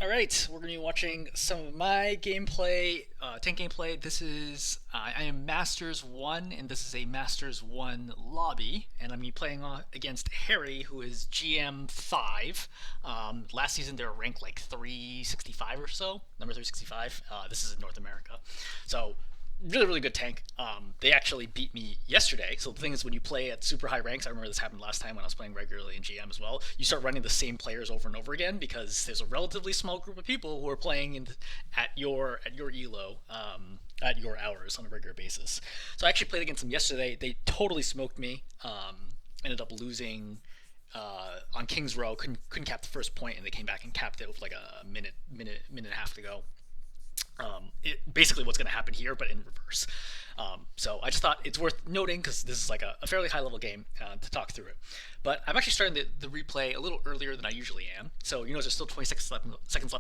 All right, we're going to be watching some of my gameplay, tank gameplay. I am Masters 1, and this is a Masters 1 lobby, and I'm going to be playing against Harry, who is GM5. Last season, they were ranked like 365 or so, number 365. This is in North America. So, really, really good tank. They actually beat me yesterday. So the thing is, when you play at super high ranks, I remember this happened last time when I was playing regularly in GM as well. You start running the same players over and over again because there's a relatively small group of people who are playing at your elo. At your hours on a regular basis. So I actually played against them yesterday. They totally smoked me. Ended up losing on King's Row. Couldn't cap the first point, and they came back and capped it with like a minute and a half to go. Basically what's going to happen here, but in reverse. So I just thought it's worth noting because this is like a fairly high level game to talk through it. But I'm actually starting the replay a little earlier than I usually am. So there's still 20 seconds left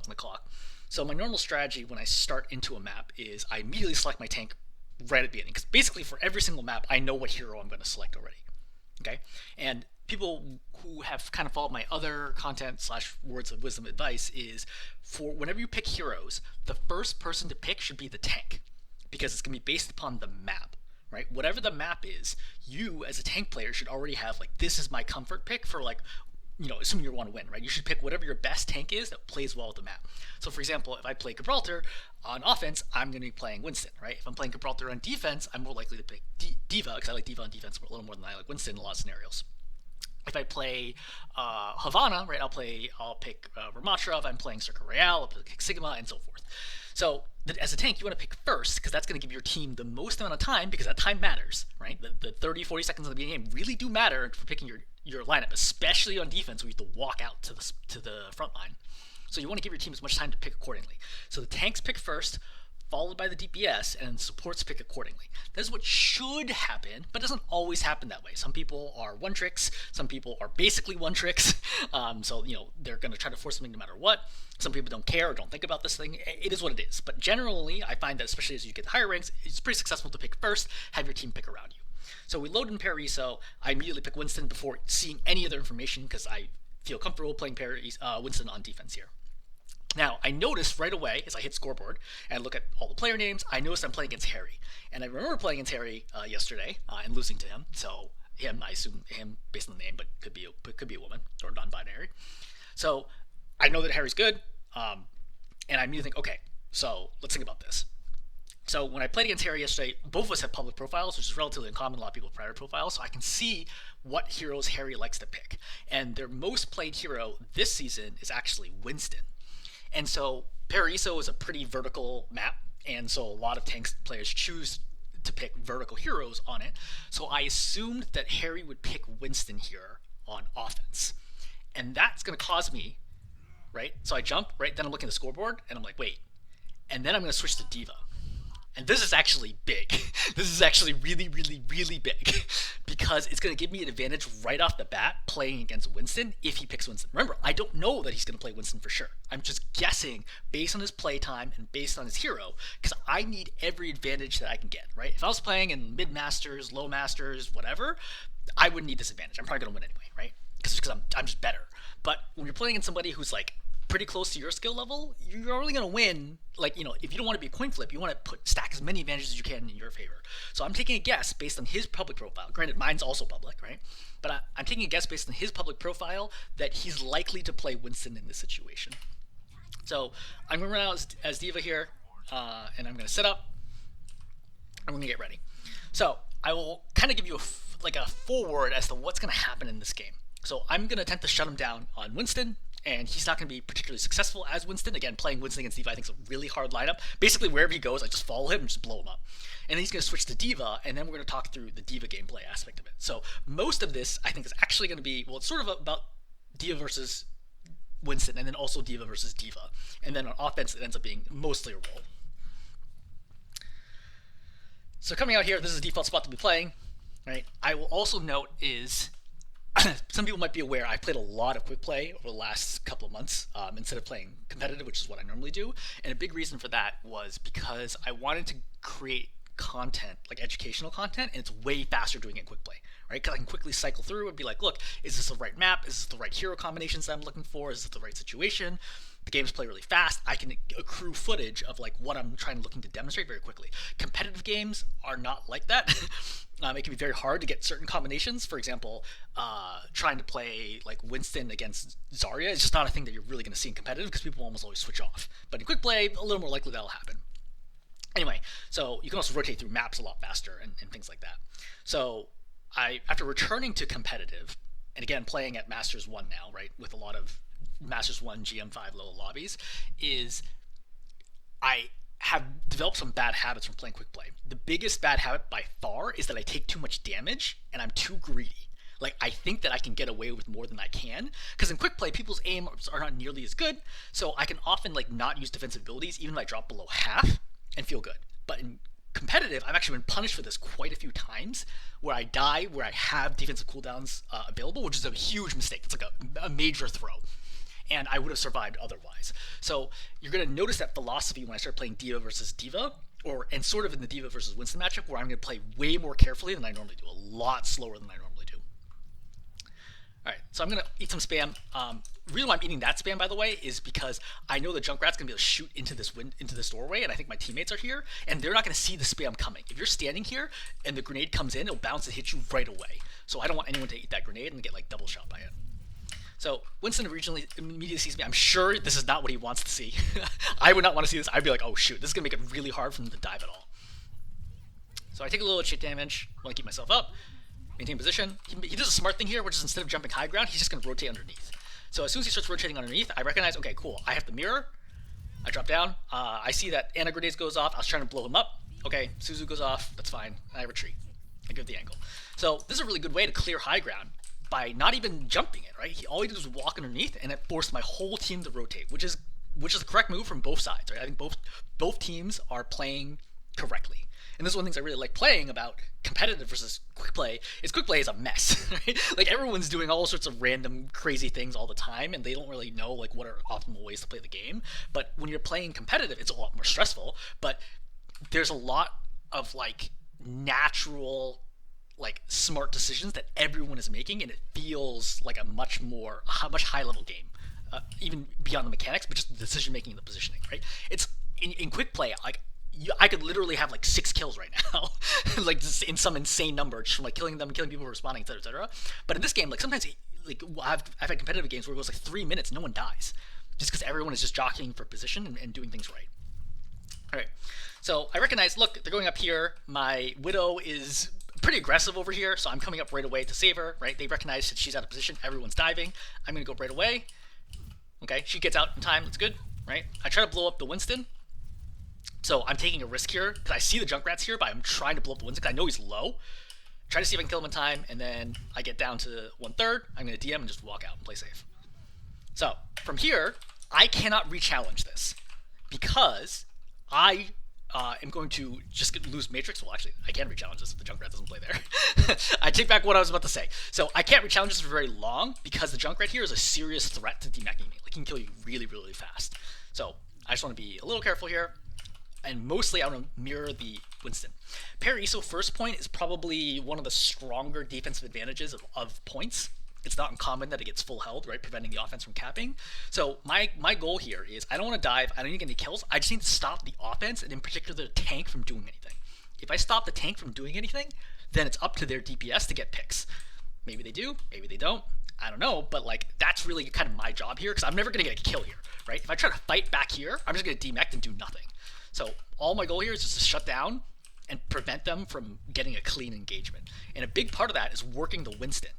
on the clock. So my normal strategy when I start into a map is I immediately select my tank right at the beginning. Because basically for every single map, I know what hero I'm going to select already. Okay? And people who have kind of followed my other content / words of wisdom advice is for whenever you pick heroes, the first person to pick should be the tank because it's going to be based upon the map, right? Whatever the map is, you as a tank player should already have like, this is my comfort pick for like, assuming you want to win, right? You should pick whatever your best tank is that plays well with the map. So for example, if I play Gibraltar on offense, I'm going to be playing Winston, right? If I'm playing Gibraltar on defense, I'm more likely to pick D.Va because I like D.Va on defense a little more than I like Winston in a lot of scenarios. If I play Havana, right, I'll pick Ramatra. If I'm playing Circuit Royale, I'll pick Sigma, and so forth. So as a tank, you want to pick first because that's going to give your team the most amount of time because that time matters, right? The 30, 40 seconds of the game really do matter for picking your lineup, especially on defense where you have to walk out to the front line. So you want to give your team as much time to pick accordingly. So the tanks pick first, followed by the DPS, and supports pick accordingly. That is what should happen, but it doesn't always happen that way. Some people are one tricks, some people are basically one tricks, so they're going to try to force something no matter what. Some people don't care or don't think about this thing. It is what it is. But generally, I find that especially as you get higher ranks, it's pretty successful to pick first, have your team pick around you. So we load in Paraiso. I immediately pick Winston before seeing any other information because I feel comfortable playing Winston on defense here. Now, I noticed right away as I hit scoreboard and look at all the player names, I noticed I'm playing against Harry. And I remember playing against Harry yesterday and losing to him. So I assume him based on the name, but could be a woman or non-binary. So I know that Harry's good, and I immediately think, okay, so let's think about this. So when I played against Harry yesterday, both of us have public profiles, which is relatively uncommon. A lot of people have private profiles, so I can see what heroes Harry likes to pick. And their most played hero this season is actually Winston. And so Paraiso is a pretty vertical map, and so a lot of tank players choose to pick vertical heroes on it. So I assumed that Harry would pick Winston here on offense. And that's going to cause me, right? So I jump, right? Then I'm looking at the scoreboard, and I'm like, wait. And then I'm going to switch to D.Va. And this is actually big. This is actually really, really, really big because it's going to give me an advantage right off the bat playing against Winston if he picks Winston. Remember, I don't know that he's going to play Winston for sure. I'm just guessing based on his playtime and based on his hero because I need every advantage that I can get, right? If I was playing in mid-masters, low-masters, whatever, I wouldn't need this advantage. I'm probably going to win anyway, right? Because I'm just better. But when you're playing against somebody who's like pretty close to your skill level, you're only going to win, if you don't want to be a coin flip, you want to stack as many advantages as you can in your favor. So I'm taking a guess based on his public profile. Granted, mine's also public, right? But I'm taking a guess based on his public profile that he's likely to play Winston in this situation. So I'm going to run out as D.Va here, and I'm going to set up. I'm going to get ready. So I will kind of give you a forward as to what's going to happen in this game. So I'm going to attempt to shut him down on Winston, and he's not going to be particularly successful as Winston. Again, playing Winston against D.Va I think is a really hard lineup. Basically, wherever he goes, I just follow him and just blow him up. And then he's going to switch to D.Va, and then we're going to talk through the D.Va gameplay aspect of it. So most of this, I think, is actually going to be, it's sort of about D.Va versus Winston, and then also D.Va versus D.Va. And then on offense, it ends up being mostly a role. So coming out here, this is the default spot to be playing. Right? I will also note is some people might be aware I played a lot of quick play over the last couple of months instead of playing competitive, which is what I normally do. And a big reason for that was because I wanted to create content, like educational content, and it's way faster doing it in quick play, right? Because I can quickly cycle through and be like, look, is this the right map? Is this the right hero combinations that I'm looking for? Is this the right situation? the games play really fast. I can accrue footage of like what I'm looking to demonstrate very quickly. Competitive games are not like that. It can be very hard to get certain combinations. For example, trying to play like Winston against Zarya is just not a thing that you're really going to see in competitive because people almost always switch off. But in quick play, a little more likely that'll happen. Anyway, so you can also rotate through maps a lot faster and things like that. So after returning to competitive, and again playing at Masters 1 now, right, with a lot of Masters 1 GM5 low lobbies, is I have developed some bad habits from playing quick play. The biggest bad habit by far is that I take too much damage and I'm too greedy. Like, I think that I can get away with more than I can, because in quick play, people's aims are not nearly as good, so I can often like not use defensive abilities even if I drop below half and feel good. But in competitive, I've actually been punished for this quite a few times, where I die where I have defensive cooldowns available, which is a huge mistake. It's like a major throw, and I would have survived otherwise. So you're going to notice that philosophy when I start playing Diva versus Diva, and sort of in the Diva versus Winston matchup, where I'm going to play way more carefully than I normally do, a lot slower than I normally do. Alright, so I'm going to eat some spam. The reason why I'm eating that spam, by the way, is because I know the Junkrat's going to be able to shoot into this doorway, and I think my teammates are here, and they're not going to see the spam coming. If you're standing here and the grenade comes in, it'll bounce and hit you right away. So I don't want anyone to eat that grenade and get like double shot by it. So Winston immediately sees me. I'm sure this is not what he wants to see. I would not want to see this. I'd be like, oh shoot, this is going to make it really hard for him to dive at all. So I take a little shit damage, want to keep myself up, maintain position. He does a smart thing here, which is instead of jumping high ground, he's just going to rotate underneath. So as soon as he starts rotating underneath, I recognize, okay, cool, I have the mirror. I drop down. I see that Ana grenades goes off. I was trying to blow him up. Okay, Suzu goes off. That's fine. I retreat. I give the angle. So this is a really good way to clear high ground by not even jumping it, right? All he did was walk underneath, and it forced my whole team to rotate, which is the correct move from both sides, right? I think both teams are playing correctly. And this is one of the things I really like playing about competitive versus quick play is a mess, right? Like, everyone's doing all sorts of random crazy things all the time, and they don't really know like what are optimal ways to play the game. But when you're playing competitive, it's a lot more stressful, but there's a lot of like natural, like, smart decisions that everyone is making, and it feels like a much high level game, even beyond the mechanics, but just the decision making and the positioning, right? It's in quick play, like, I could literally have like 6 kills right now, like just in some insane number, just from like killing people who are responding, etc., etc. But in this game, like, sometimes like I've had competitive games where it goes like 3 minutes, no one dies, just because everyone is just jockeying for position and doing things right. All right, so I recognize, look, they're going up here. My Widow is pretty aggressive over here, so I'm coming up right away to save her. Right, they recognize that she's out of position. Everyone's diving. I'm gonna go right away. Okay, she gets out in time. That's good. Right, I try to blow up the Winston. So I'm taking a risk here, because I see the Junkrat's here, but I'm trying to blow up the Winston, because I know he's low. Try to see if I can kill him in time, and then I get down to 1/3. I'm going to DM and just walk out and play safe. So, from here, I cannot re-challenge this, because I am going to just lose Matrix. Well, actually, I can re-challenge this if the Junkrat doesn't play there. I take back what I was about to say. So I can't re-challenge this for very long, because the Junkrat here is a serious threat to demacking me. Like, he can kill you really, really fast. So I just want to be a little careful here. And mostly I want to mirror the Winston. Paraiso first point is probably one of the stronger defensive advantages of points. It's not uncommon that it gets full held, right, preventing the offense from capping. So my goal here is I don't want to dive, I don't need to get any kills, I just need to stop the offense, and in particular the tank, from doing anything. If I stop the tank from doing anything, then it's up to their DPS to get picks. Maybe they do, maybe they don't, I don't know, but like, that's really kind of my job here, because I'm never going to get a kill here, right? If I try to fight back here, I'm just going to demect and do nothing. So all my goal here is just to shut down and prevent them from getting a clean engagement. And a big part of that is working the Winston.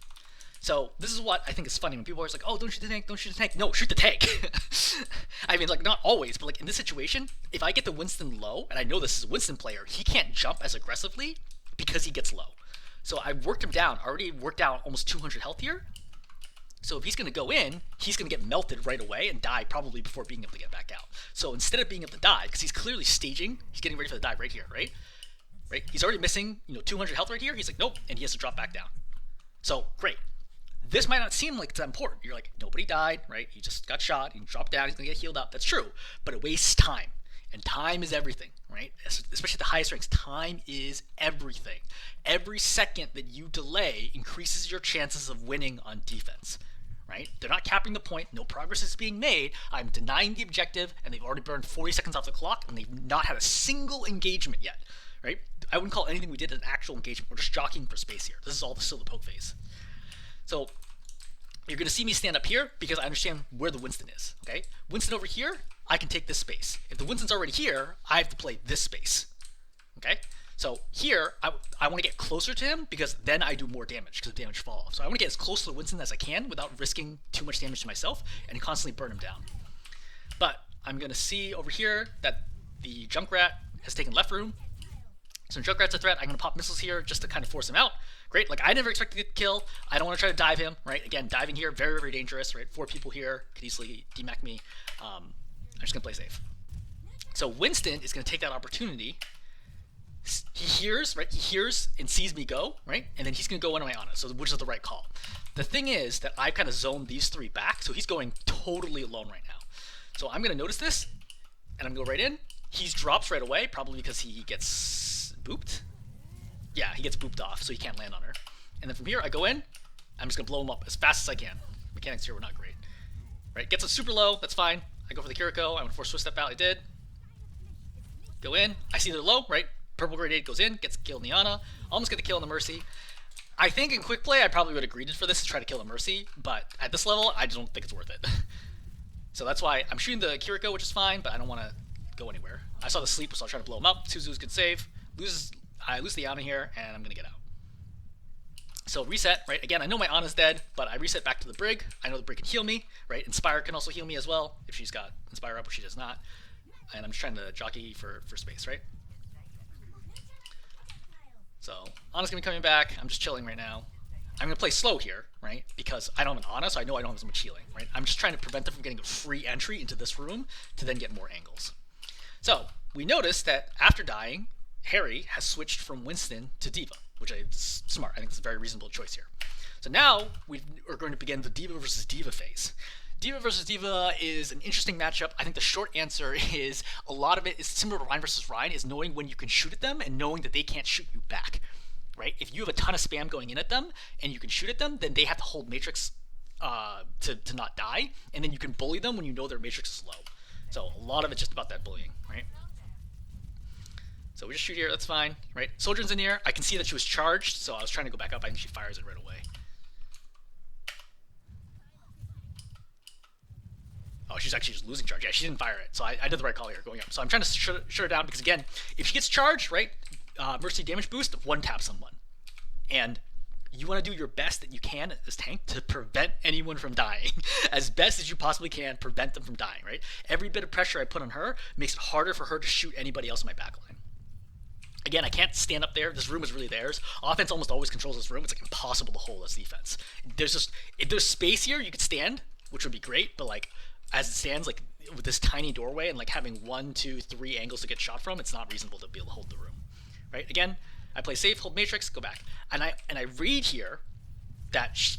So this is what I think is funny when people are always like, oh, don't shoot the tank, don't shoot the tank. No, shoot the tank. I mean, like, not always, but like in this situation, if I get the Winston low, and I know this is a Winston player, he can't jump as aggressively because he gets low. So I worked him down, already worked down almost 200 health here. So if he's going to go in, he's going to get melted right away and die probably before being able to get back out. So instead of being able to die, because he's clearly staging, he's getting ready for the dive right here, right? Right? He's already missing, 200 health right here. He's like, nope, and he has to drop back down. So great. This might not seem like it's important. You're like, nobody died, right? He just got shot, he dropped down, he's going to get healed up. That's true, but it wastes time. And time is everything, right? Especially at the highest ranks, time is everything. Every second that you delay increases your chances of winning on defense, right? They're not capping the point. No progress is being made. I'm denying the objective, and they've already burned 40 seconds off the clock, and they've not had a single engagement yet, right? I wouldn't call anything we did an actual engagement. We're just jockeying for space here. This is all still the poke phase. So you're going to see me stand up here because I understand where the Winston is, okay? Winston over here, I can take this space. If the Winston's already here, I have to play this space, okay? So here, I want to get closer to him because then I do more damage because of damage fall off. So I want to get as close to the Winston as I can without risking too much damage to myself and constantly burn him down. But I'm going to see over here that the Junkrat has taken left room. So Junkrat's a threat. I'm going to pop missiles here just to kind of force him out. Great. Like, I never expected to get kill. I don't want to try to dive him, right? Again, diving here, very, very dangerous, right? 4 people here could easily demac me. I'm just going to play safe. So Winston is going to take that opportunity. He hears, right? He hears and sees me go, right? And then he's going to go into my Ana, so which is the right call. The thing is that I've kind of zoned these 3 back, so he's going totally alone right now. So I'm going to notice this, and I'm going to go right in. He drops right away, probably because he gets booped. Yeah, he gets booped off, so he can't land on her. And then from here, I go in. I'm just going to blow him up as fast as I can. Mechanics here were not great. Right, gets it super low. That's fine. I go for the Kiriko. I'm going to force Swift Step out. I did. Go in. I see they're low, right? Purple grade 8 goes in, gets a kill in the Ana. Almost get the kill on the Mercy. I think in quick play, I probably would have greeted for this to try to kill the Mercy, but at this level, I don't think it's worth it. So that's why I'm shooting the Kiriko, which is fine, but I don't want to go anywhere. I saw the sleep, so I'll try to blow him up. Suzu's good save. I lose the Ana here, and I'm going to get out. So reset, right? Again, I know my Ana's dead, but I reset back to the Brig. I know the Brig can heal me, right? Inspire can also heal me as well, if she's got Inspire up, which she does not. And I'm just trying to jockey for space, right? So Ana's going to be coming back. I'm just chilling right now. I'm going to play slow here, right? Because I don't have an Ana, so I know I don't have as much healing, right? I'm just trying to prevent them from getting a free entry into this room to then get more angles. So we notice that after dying, Harry has switched from Winston to D.Va, which is smart. I think it's a very reasonable choice here. So now we are going to begin the D.Va versus D.Va phase. D.Va versus D.Va is an interesting matchup. I think the short answer is a lot of it is similar to Rein versus Rein, is knowing when you can shoot at them and knowing that they can't shoot you back, right? If you have a ton of spam going in at them and you can shoot at them, then they have to hold Matrix to not die, and then you can bully them when you know their Matrix is low. So a lot of it's just about that bullying, right? So we just shoot here, that's fine, right? Soldier's in here. I can see that she was charged, so I was trying to go back up. I think she fires it right away. Oh, she's actually just losing charge. Yeah, she didn't fire it, so I did the right call here, going up. So I'm trying to shut her down because, again, if she gets charged, right, Mercy damage boost, one-tap someone. And you want to do your best that you can as tank to prevent anyone from dying. As best as you possibly can, prevent them from dying, right? Every bit of pressure I put on her makes it harder for her to shoot anybody else in my backline. Again, I can't stand up there. This room is really theirs. Offense almost always controls this room. It's like impossible to hold as defense. If there's space here, you could stand, which would be great, but like as it stands, like with this tiny doorway and like having 1, 2, 3 angles to get shot from, it's not reasonable to be able to hold the room. Right? Again, I play safe, hold Matrix, go back. And I read here that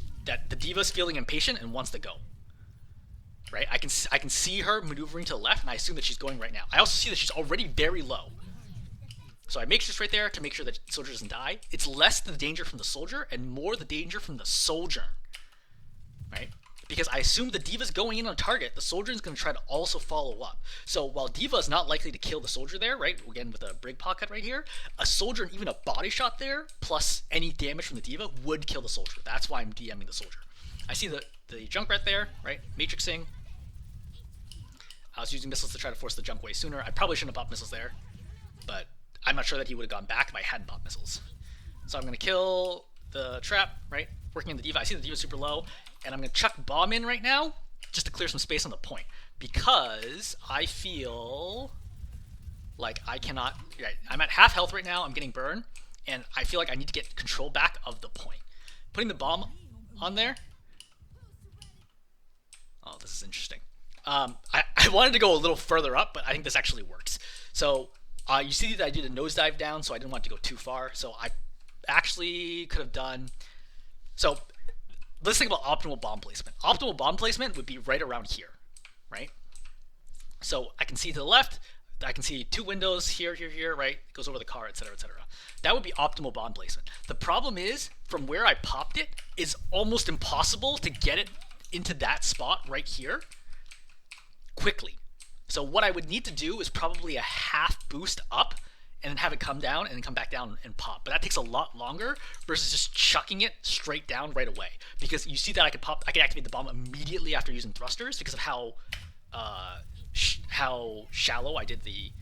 the D.Va's feeling impatient and wants to go. Right? I can see her maneuvering to the left, and I assume that she's going right now. I also see that she's already very low. So I make this right there to make sure that the soldier doesn't die. It's less the danger from the soldier and more the danger from the soldier. Right? Because I assume the D.Va's going in on target, the soldier is going to try to also follow up. So while D.Va is not likely to kill the soldier there, right, again with a Brig pocket right here, a soldier and even a body shot there, plus any damage from the D.Va, would kill the soldier. That's why I'm DMing the soldier. I see the Junkrat there, right, matrixing. I was using missiles to try to force the junk way sooner. I probably shouldn't have popped missiles there, but I'm not sure that he would have gone back if I hadn't popped missiles. So I'm going to kill the trap, right, working on the D.Va. I see the D.Va super low, and I'm going to chuck bomb in right now just to clear some space on the point because I feel like I cannot, right, I'm at half health right now, I'm getting burned, and I feel like I need to get control back of the point. Putting the bomb on there, oh, this is interesting. I wanted to go a little further up, but I think this actually works. So you see that I did a nosedive down, so I didn't want to go too far, so I actually could have done, so let's think about optimal bomb placement. Optimal bomb placement would be right around here, right? So I can see to the left, I can see 2 windows here, right? It goes over the car, etc., etc. That would be optimal bomb placement. The problem is, from where I popped it, is almost impossible to get it into that spot right here quickly. So what I would need to do is probably a half boost up and then have it come down and then come back down and pop. But that takes a lot longer versus just chucking it straight down right away. Because you see that I could activate the bomb immediately after using thrusters because of how shallow I did the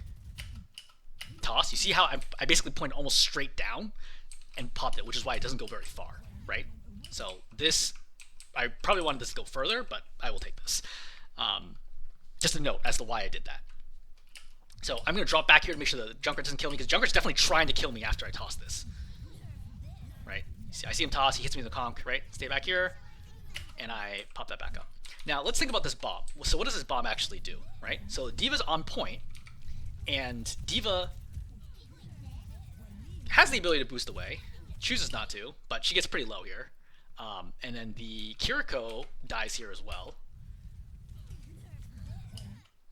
toss. You see how I basically pointed almost straight down and popped it, which is why it doesn't go very far, right? So this, I probably wanted this to go further, but I will take this. Just a note as to why I did that. So I'm going to drop back here to make sure the Junkrat doesn't kill me, because Junkrat's definitely trying to kill me after I toss this. Right? See, I see him toss, he hits me in the conch, right? Stay back here, and I pop that back up. Now, let's think about this bomb. So what does this bomb actually do, right? So D.Va's on point, and D.Va has the ability to boost away, chooses not to, but she gets pretty low here. And then the Kiriko dies here as well.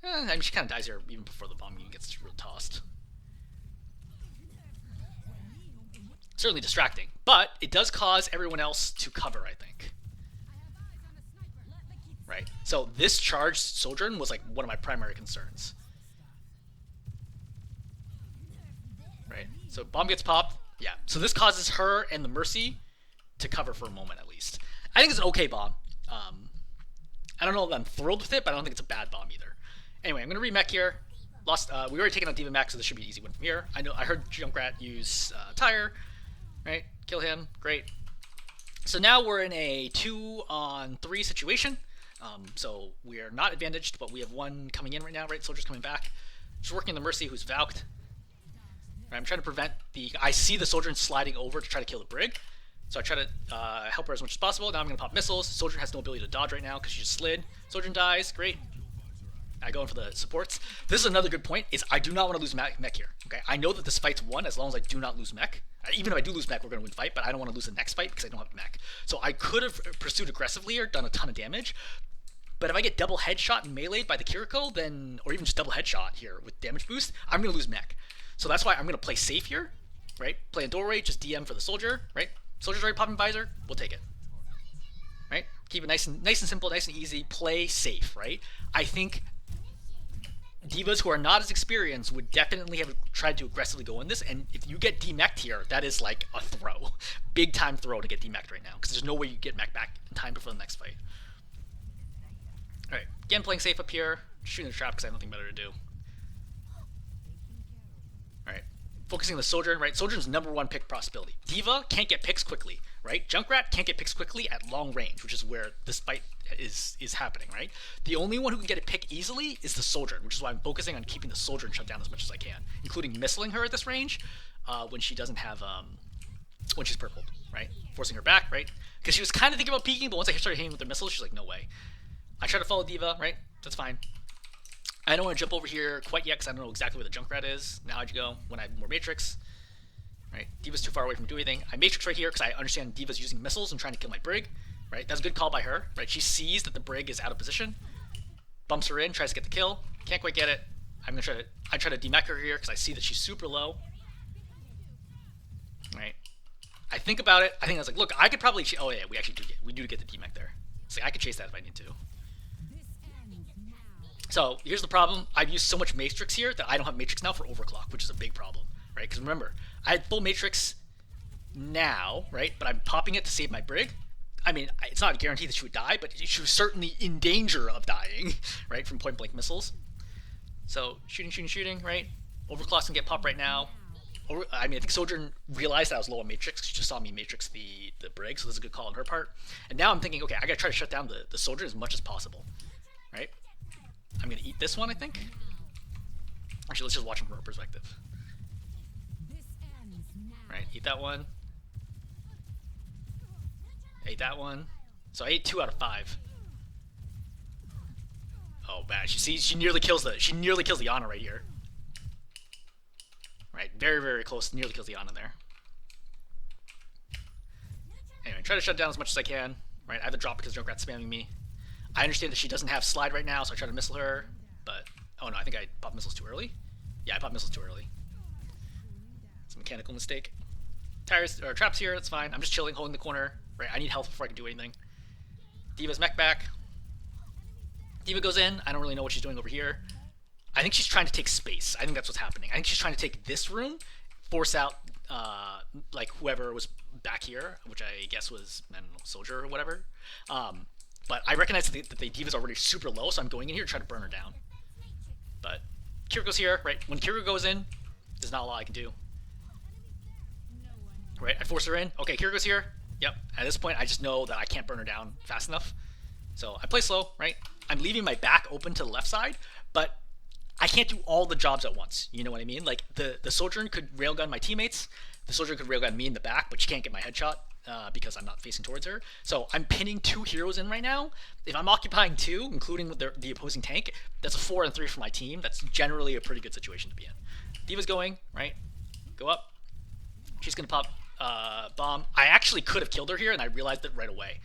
I mean, she kind of dies here even before the bomb even gets real tossed. Certainly distracting, but it does cause everyone else to cover, I think. Right? So this charged Sojourn was like one of my primary concerns. Right? So bomb gets popped. Yeah. So this causes her and the Mercy to cover for a moment at least. I think it's an okay bomb. I don't know if I'm thrilled with it, but I don't think it's a bad bomb either. Anyway, I'm going to remech here. Lost. We already taken out D.Va Max, so this should be an easy win from here. I heard Junkrat use Tire. Right? Kill him. Great. So now we're in a 2-on-3 situation. So we are not advantaged, but we have one coming in right now, right? Soldier's coming back. Just working the Mercy, who's Valked. Right, I'm trying to prevent the... I see the Soldier sliding over to try to kill the Brig. So I try to help her as much as possible. Now I'm going to pop missiles. Soldier has no ability to dodge right now because she just slid. Soldier dies. Great. I go in for the supports. This is another good point, is I do not want to lose mech here. Okay, I know that this fight's won as long as I do not lose mech. Even if I do lose mech, we're going to win the fight, but I don't want to lose the next fight because I don't have mech. So I could have pursued aggressively or done a ton of damage, but if I get double headshot and meleeed by the Kiriko, then, or even just double headshot here with damage boost, I'm going to lose mech. So that's why I'm going to play safe here, right? Play in doorway, just DM for the Soldier, right? Soldier's already popping visor, we'll take it. Right? Keep it nice and simple, nice and easy. Play safe, right? I think divas who are not as experienced would definitely have tried to aggressively go in this, and if you get demeched here, that is like a throw. Big time throw to get demeched right now, because there's no way you get mech back in time before the next fight. Alright, again playing safe up here, shooting the trap because I have nothing better to do. Alright, focusing on the Sojourn, right? Sojourn's #1 pick possibility. D.Va can't get picks quickly, right? Junkrat can't get picks quickly at long range, which is where this fight is happening, right? The only one who can get a pick easily is the Sojourn, which is why I'm focusing on keeping the Sojourn shut down as much as I can, including missiling her at this range when she doesn't have, when she's purpled, right? Forcing her back, right? Because she was kind of thinking about peeking, but once I started hitting with the missiles, she's like, no way. I try to follow D.Va, right? That's fine. I don't want to jump over here quite yet because I don't know exactly where the Junkrat is. Now I'd go when I have more Matrix. Right? D.Va's too far away from doing anything. I Matrix right here because I understand D.Va's using missiles and trying to kill my Brig. Right? That's a good call by her. Right? She sees that the Brig is out of position. Bumps her in, tries to get the kill. Can't quite get it. I try to demech her here because I see that she's super low. Right? I think about it. I think I was like, look, I could probably... Oh yeah, we do get the demech there. So I could chase that if I need to. So here's the problem. I've used so much Matrix here that I don't have Matrix now for overclock, which is a big problem, right? Because remember, I had full Matrix now, right? But I'm popping it to save my Brig. I mean, it's not a guarantee that she would die, but she was certainly in danger of dying, right? From point blank missiles. So shooting, right? Overclock's gonna get popped right now. I mean, I think Sojourn realized that I was low on Matrix. She just saw me Matrix the Brig, so this is a good call on her part. And now I'm thinking, okay, I gotta try to shut down the Soldier as much as possible, right? I'm gonna eat this one, I think. Actually, let's just watch from her perspective. Right, eat that one. Ate that one. So I ate 2 out of 5. Oh man, she nearly kills the Ana right here. Right, very, very close, nearly kills the Ana there. Anyway, try to shut down as much as I can. Right, I have to drop because Junkrat's spamming me. I understand that she doesn't have slide right now, so I try to missile her, but... Oh no, I think I popped missiles too early. Yeah, I popped missiles too early. It's a mechanical mistake. Tires, or traps here, that's fine. I'm just chilling, holding the corner. Right, I need health before I can do anything. D.Va's mech back. D.Va goes in. I don't really know what she's doing over here. I think she's trying to take space. I think that's what's happening. I think she's trying to take this room, force out like whoever was back here, which I guess was, I don't know, Soldier or whatever. But I recognize that the D.Va's already super low, so I'm going in here to try to burn her down. But Kiriko's here, right? When Kiriko goes in, there's not a lot I can do. Right, I force her in. Okay, Kiriko's here. Yep, at this point, I just know that I can't burn her down fast enough. So I play slow, right? I'm leaving my back open to the left side, but I can't do all the jobs at once. You know what I mean? Like, the Sojourn could railgun my teammates. The Sojourn could railgun me in the back, but she can't get my headshot because I'm not facing towards her. So I'm pinning 2 heroes in right now. If I'm occupying 2, including with the opposing tank, that's a 4 and 3 for my team. That's generally a pretty good situation to be in. D.Va's going, right? Go up. She's going to pop bomb. I actually could have killed her here, and I realized it right away.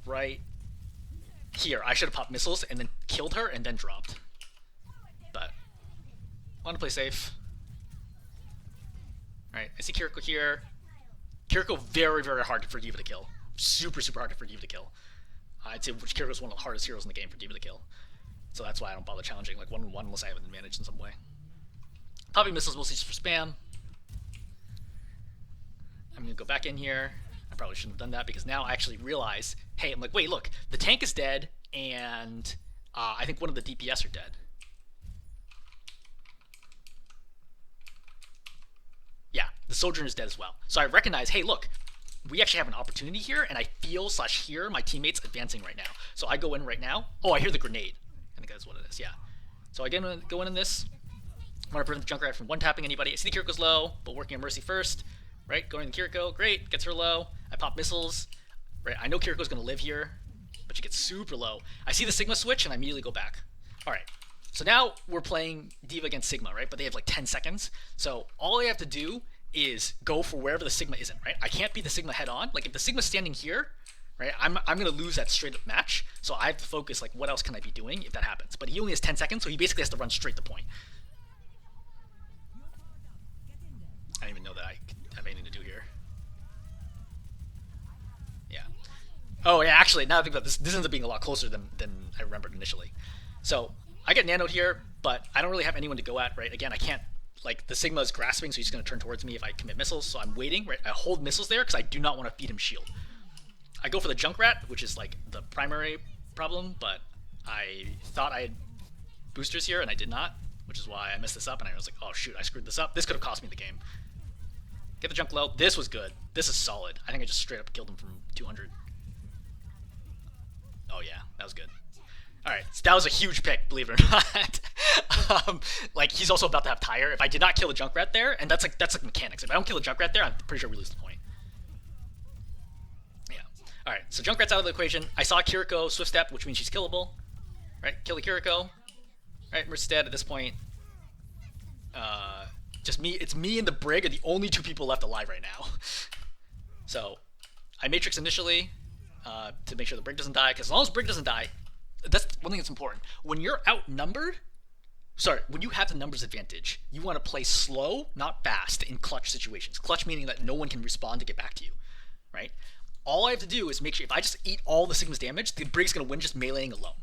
Right here. I should have popped missiles and then killed her and then dropped. But I want to play safe. Alright, I see Kiriko here. Kiriko very, very hard for D.Va to kill. Super, super hard for D.Va to kill. I'd say Kiriko is one of the hardest heroes in the game for D.Va to kill. So that's why I don't bother challenging like 1-on-1 unless I have an advantage in some way. Popping missiles mostly just for spam. I'm going to go back in here. I probably shouldn't have done that because now I actually realize, hey, I'm like, wait, look, the tank is dead, and I think one of the DPS are dead. Yeah, the Sojourn is dead as well. So I recognize, hey, look, we actually have an opportunity here, and I feel / hear my teammates advancing right now. So I go in right now. Oh, I hear the grenade. I think that's what it is, yeah. So I go in this. I want to prevent the Junkrat from one-tapping anybody. I see the Kiriko's low, but working on Mercy first. Right, going to Kiriko, great, gets her low. I pop missiles. Right, I know Kiriko's going to live here, but she gets super low. I see the Sigma switch, and I immediately go back. All right, so now we're playing D.Va against Sigma, right? But they have like 10 seconds. So all I have to do is go for wherever the Sigma isn't, right? I can't beat the Sigma head on. Like if the Sigma's standing here, right, I'm going to lose that straight up match. So I have to focus, like, what else can I be doing if that happens? But he only has 10 seconds, so he basically has to run straight to point. I don't even know that I have anything to do here. Yeah. Oh, yeah, actually, now I think about this ends up being a lot closer than I remembered initially. So I get nanoed here, but I don't really have anyone to go at, right? Again, I can't, like, the Sigma is grasping, so he's going to turn towards me if I commit missiles, so I'm waiting, right? I hold missiles there because I do not want to feed him shield. I go for the Junkrat, which is, like, the primary problem, but I thought I had boosters here, and I did not, which is why I messed this up, and I was like, oh, shoot, I screwed this up. This could have cost me the game. Get the junk low. This was good. This is solid. I think I just straight up killed him from 200. Oh yeah, that was good. Alright, so that was a huge pick, believe it or not. Like, he's also about to have tire. If I did not kill the Junkrat there, and that's like mechanics. If I don't kill the Junkrat there, I'm pretty sure we lose the point. Yeah. Alright, so Junkrat's out of the equation. I saw Kiriko swift step, which means she's killable. Right, kill the Kiriko. Alright, Mercy's dead at this point. Just me, it's me and the Brig are the only 2 people left alive right now. So, I Matrix initially to make sure the Brig doesn't die, because as long as Brig doesn't die, that's one thing that's important. When you're outnumbered, when you have the numbers advantage, you want to play slow, not fast, in clutch situations. Clutch meaning that no one can respond to get back to you, right? All I have to do is make sure, if I just eat all the Sigma's damage, the Brig's going to win just meleeing alone.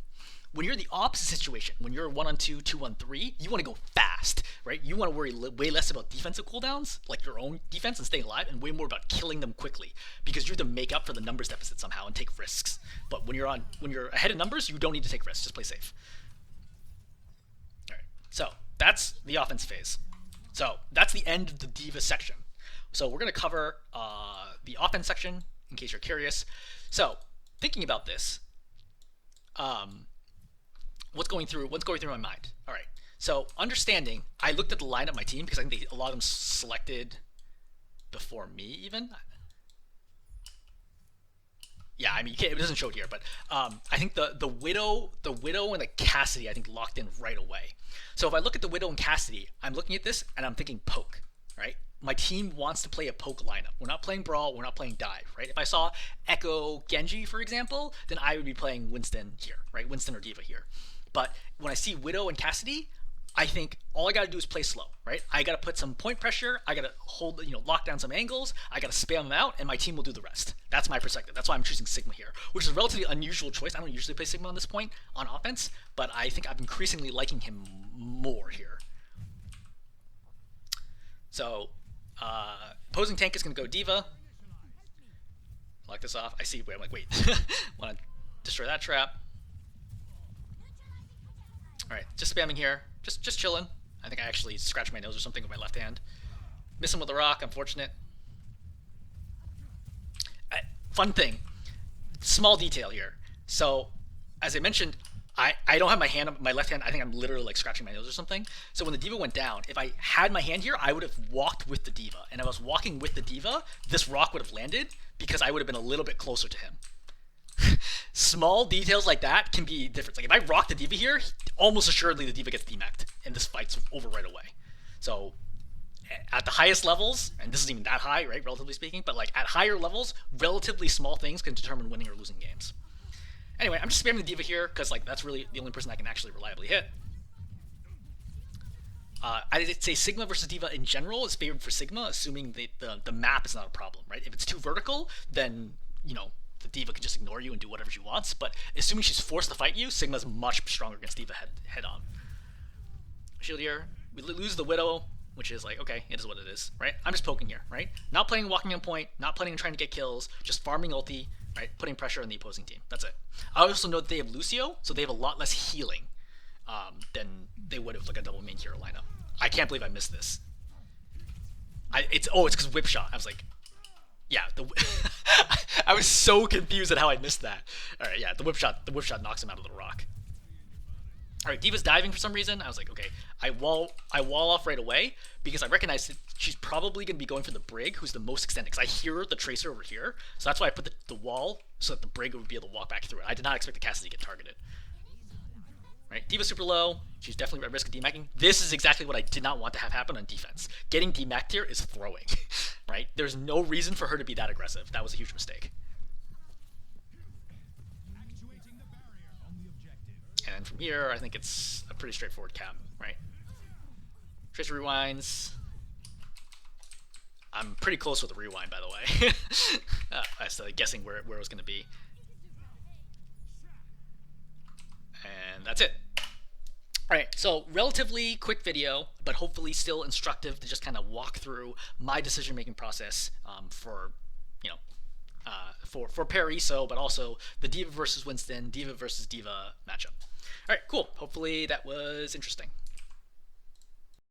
When you're in the opposite situation, when you're 1-on-2, 2-on-3, you want to go fast, right? You want to worry way less about defensive cooldowns, like your own defense and staying alive, and way more about killing them quickly, because you have to make up for the numbers deficit somehow and take risks. But when you're ahead of numbers, you don't need to take risks. Just play safe. All right. So that's the offense phase. So that's the end of the D.Va section. So we're going to cover the offense section in case you're curious. So thinking about this. What's going through my mind? All right. So understanding, I looked at the lineup of my team because I think a lot of them selected before me even. Yeah, I mean, it doesn't show it here, but I think the Widow and the Cassidy I think locked in right away. So if I look at the Widow and Cassidy, I'm looking at this and I'm thinking poke, right? My team wants to play a poke lineup. We're not playing brawl, we're not playing dive, right? If I saw Echo Genji, for example, then I would be playing Winston here, right? Winston or D.Va here. But when I see Widow and Cassidy, I think all I got to do is play slow, right? I got to put some point pressure. I got to hold, lock down some angles. I got to spam them out, and my team will do the rest. That's my perspective. That's why I'm choosing Sigma here, which is a relatively unusual choice. I don't usually play Sigma on this point on offense, but I think I'm increasingly liking him more here. So, opposing tank is going to go Diva. Lock this off. I see. Wait, I'm like, wait. Want to destroy that trap. All right, just spamming here. Just chilling. I think I actually scratched my nose or something with my left hand. Miss him with a rock. Unfortunate. Fun thing. Small detail here. So, as I mentioned, I don't have my hand, my left hand, I think I'm literally like scratching my nose or something. So when the Diva went down, if I had my hand here, I would have walked with the Diva. And if I was walking with the Diva, this rock would have landed because I would have been a little bit closer to him. Small details like that can be different. Like if I rock the Diva here, almost assuredly the Diva gets demeched and this fight's over right away. So at the highest levels, and this isn't even that high, right, relatively speaking, but like at higher levels, relatively small things can determine winning or losing games. Anyway, I'm just spamming the Diva here because like that's really the only person I can actually reliably hit. I'd say Sigma versus Diva in general is favored for Sigma, assuming the map is not a problem, right? If it's too vertical, then the Diva can just ignore you and do whatever she wants. But assuming she's forced to fight you, Sigma's much stronger against Diva head on. Shield here. We lose the Widow, which is like, okay, it is what it is, right? I'm just poking here, right? Not playing walking on point, not playing and trying to get kills, just farming ulti, right? Putting pressure on the opposing team. That's it. I also know that they have Lucio, so they have a lot less healing than they would have like a double main hero lineup. I can't believe I missed this. It's because whip shot. I was like, yeah, I was so confused at how I missed that. All right, yeah, the whip shot knocks him out of the rock. All right, Diva's diving for some reason. I was like, okay, I wall off right away because I recognize that she's probably going to be going for the Brig, who's the most extended, because I hear the Tracer over here. So that's why I put the wall so that the Brig would be able to walk back through it. I did not expect the Cassidy to get targeted. Right, Diva's super low. She's definitely at risk of demacking. This is exactly what I did not want to have happen on defense. Getting demacked here is throwing. Right? There's no reason for her to be that aggressive. That was a huge mistake. And from here, I think it's a pretty straightforward cap, right? Tracer rewinds. I'm pretty close with the rewind, by the way. I was guessing where it was going to be. And that's it. Alright, so relatively quick video, but hopefully still instructive to just kind of walk through my decision-making process for Paraiso, but also the Diva versus Winston, Diva versus Diva matchup. Alright, cool. Hopefully that was interesting.